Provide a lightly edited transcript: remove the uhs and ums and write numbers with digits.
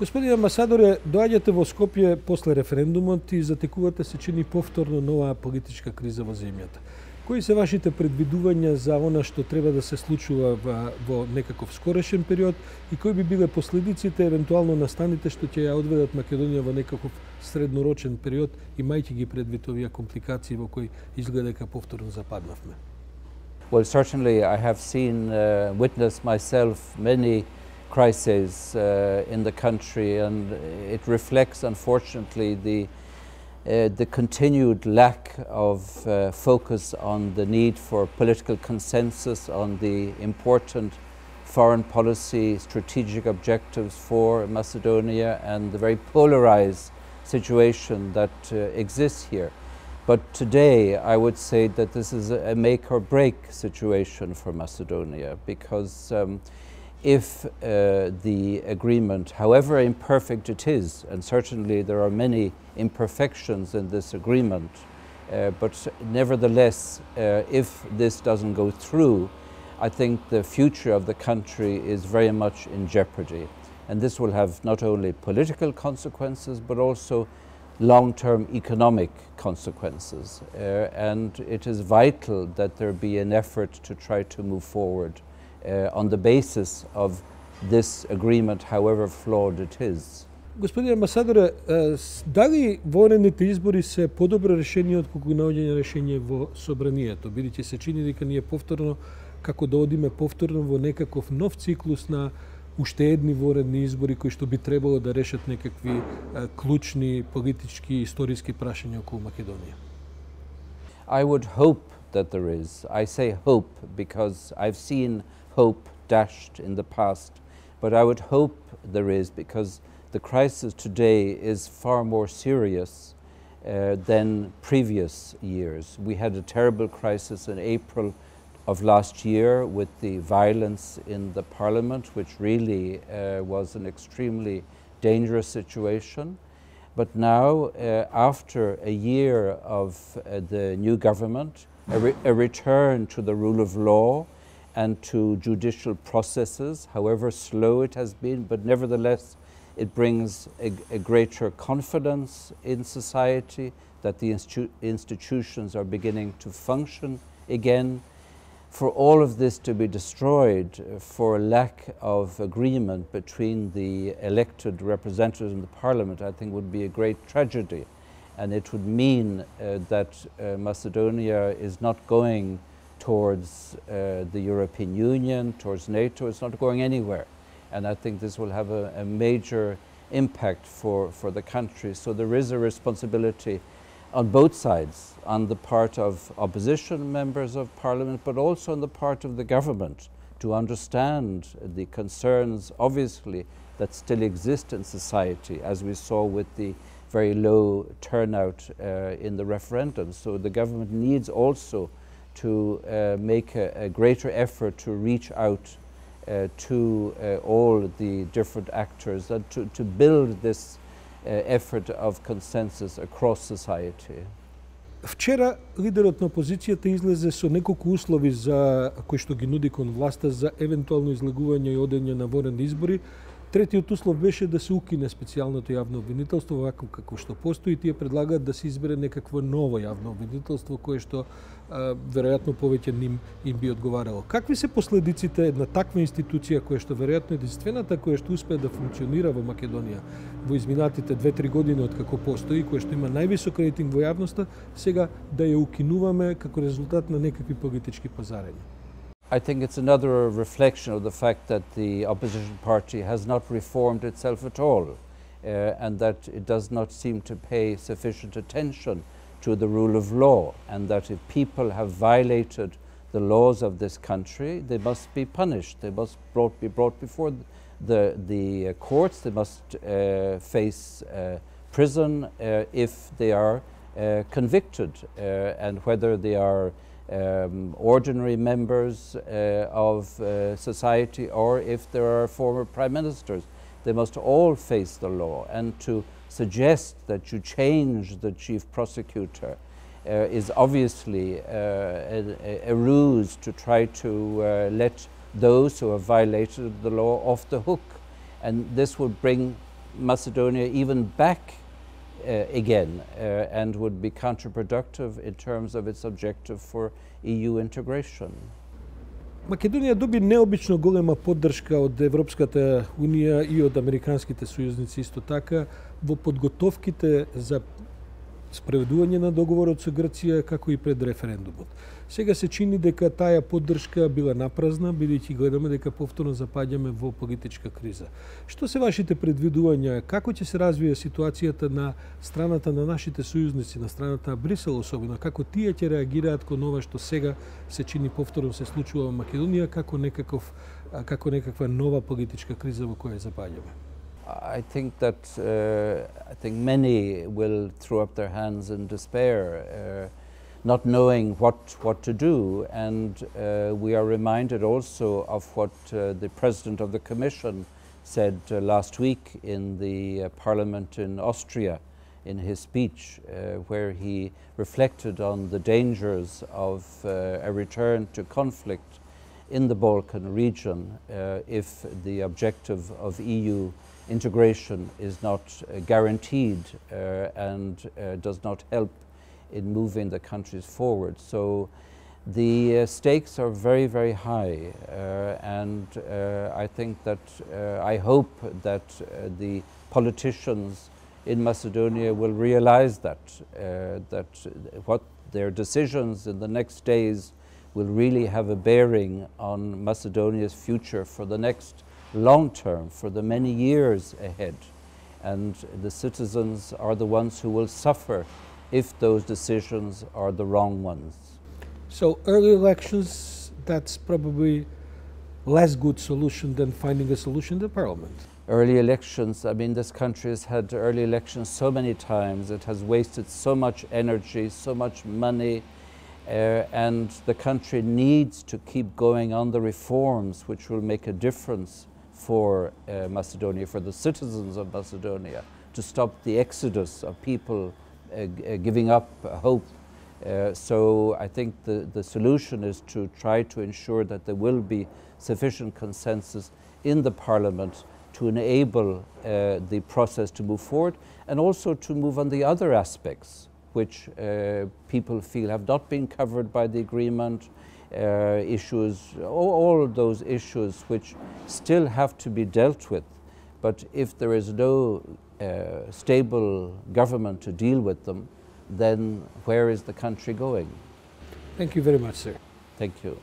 Господин амбасадоре, доаѓате во Скопје после референдумот и затекувате се чини повторно нова политичка криза во земјата. Кои се вашите предвидувања за она што треба да се случува во некаков скорешен период и кои би биле последиците, евентуално настаните што ќе ја одведат Македонија во некаков среднорочен период, имајќи ги предвид овие компликации во кои изгледа дека повторно западнавме? Well, certainly I have seen, witnessed myself many crises in the country, and it reflects, unfortunately, the continued lack of focus on the need for political consensus on the important foreign policy strategic objectives for Macedonia, and the very polarized situation that exists here. But today I would say that this is a make or break situation for Macedonia, because if the agreement, however imperfect it is, and certainly there are many imperfections in this agreement, but nevertheless, if this doesn't go through, I think the future of the country is very much in jeopardy. And this will have not only political consequences, but also long-term economic consequences. And it is vital that there be an effort to try to move forward on the basis of this agreement, however flawed it is. Господин амбасадоре, дали военните избори се подобро решение од колку наоѓање решение во собранието, бидејќи се чини дека ние повторно, како да одиме повторно во некаков нов циклус на уште едни военни избори кои што би требало да решат некакви клучни политички и историски прашања околу Македонија? I would hope that there is. I say hope because I've seen hope dashed in the past, but I would hope there is, because the crisis today is far more serious than previous years. We had a terrible crisis in April of last year with the violence in the parliament, which really was an extremely dangerous situation. But now, after a year of the new government, a return to the rule of law and to judicial processes, however slow it has been, but nevertheless it brings a greater confidence in society that the institutions are beginning to function again. For all of this to be destroyed for a lack of agreement between the elected representatives in the parliament, I think would be a great tragedy. And it would mean that Macedonia is not going towards the European Union, towards NATO. It's not going anywhere. And I think this will have a major impact for the country. So there is a responsibility on both sides, on the part of opposition members of parliament, but also on the part of the government, to understand the concerns, obviously, that still exist in society, as we saw with the very low turnout in the referendum. So the government needs also to make a greater effort to reach out to all the different actors and to build this effort of consensus across society. Вчера лидерот на опозицијата излезе со неколку услови за кои што ги нуди кон власта за евентуално излегување и одење на военни избори. Третиот услов беше да се укине специјалното јавно обвинителство, вако како што постои. Тие предлагаат да се избере некакво ново јавно обвинителство кое што веројатно повеќе им би одговарало. Какви се последиците на таква институција која што веројатно е единствената која што успее да функционира во Македонија во изминатите 2-3 години од како постои, која што има највисок рейтинг во јавноста, сега да ја укинуваме како резултат на некакви политички пазарења? I think it's another reflection of the fact that the opposition party has not reformed itself at all, and that it does not seem to pay sufficient attention to the rule of law, and that if people have violated the laws of this country, they must be punished. They must be brought before the courts. They must face prison if they are convicted, and whether they are ordinary members of society or if there are former prime ministers. They must all face the law, and to suggest that you change the chief prosecutor is obviously a ruse to try to let those who have violated the law off the hook. And this would bring Macedonia even back again and would be counterproductive in terms of its objective for EU integration. Македонија доби необично голема поддршка од Европската Унија и од американските сојузници исто така во подготовките за спроведување на договорот со Грција, како и пред референдумот. Сега се чини дека таа поддршка била напразна, бидејќи гледаме дека повторно запаѓаме во политичка криза. Што се вашите предвидувања? Како ќе се развие ситуацијата на страната на нашите сојузници, на страната на Брисел особено? Како тие ќе реагираат кон ова што сега се чини повторно се случува во Македонија, како некаква нова политичка криза во која запаѓаме? I think many will throw up their hands in despair, not knowing what to do, and we are reminded also of what the President of the Commission said last week in the Parliament in Austria in his speech, where he reflected on the dangers of a return to conflict in the Balkan region if the objective of EU integration is not guaranteed and does not help in moving the countries forward. So the stakes are very, very high, and I think that I hope that the politicians in Macedonia will realize that what their decisions in the next days will really have a bearing on Macedonia's future for the next long term, for the many years ahead. And the citizens are the ones who will suffer if those decisions are the wrong ones. So early elections, that's probably less good solution than finding a solution in the parliament. Early elections, I mean, this country has had early elections so many times. It has wasted so much energy, so much money, and the country needs to keep going on the reforms which will make a difference for Macedonia, for the citizens of Macedonia, to stop the exodus of people giving up hope. So I think the solution is to try to ensure that there will be sufficient consensus in the parliament to enable the process to move forward, and also to move on the other aspects which people feel have not been covered by the agreement, issues, all of those issues which still have to be dealt with. But if there is no stable government to deal with them, then where is the country going? Thank you very much, sir. Thank you.